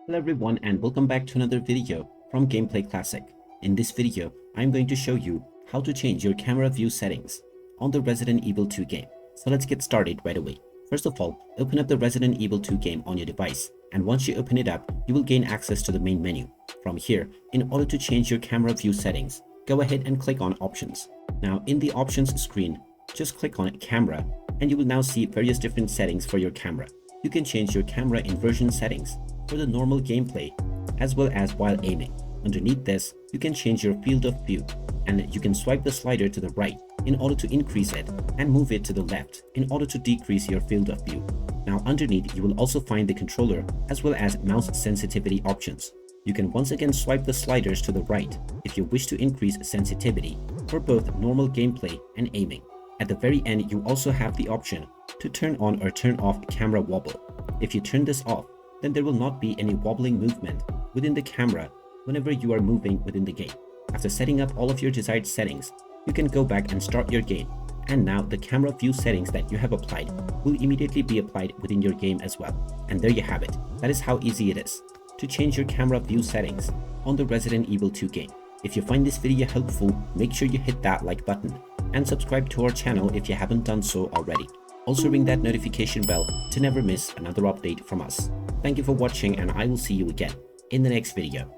Hello everyone and welcome back to another video from Gameplay Classic. In this video, I'm going to show you how to change your camera view settings on the Resident Evil 2 game. So let's get started right away. First of all, open up the Resident Evil 2 game on your device, and once you open it up, you will gain access to the main menu. From here, in order to change your camera view settings, go ahead and click on Options. Now in the Options screen, just click on Camera and you will now see various different settings for your camera. You can change your camera inversion settings for the normal gameplay as well as while aiming. Underneath this, you can change your field of view, and you can swipe the slider to the right in order to increase it and move it to the left in order to decrease your field of view. Now underneath, you will also find the controller as well as mouse sensitivity options. You can once again swipe the sliders to the right if you wish to increase sensitivity for both normal gameplay and aiming. At the very end, you also have the option to turn on or turn off camera wobble. If you turn this off, then there will not be any wobbling movement within the camera whenever you are moving within the game. After setting up all of your desired settings, you can go back and start your game. And now the camera view settings that you have applied will immediately be applied within your game as well. And there you have it. That is how easy it is to change your camera view settings on the Resident Evil 2 game. If you find this video helpful, make sure you hit that like button and subscribe to our channel if you haven't done so already. Also ring that notification bell to never miss another update from us. Thank you for watching, and I will see you again in the next video.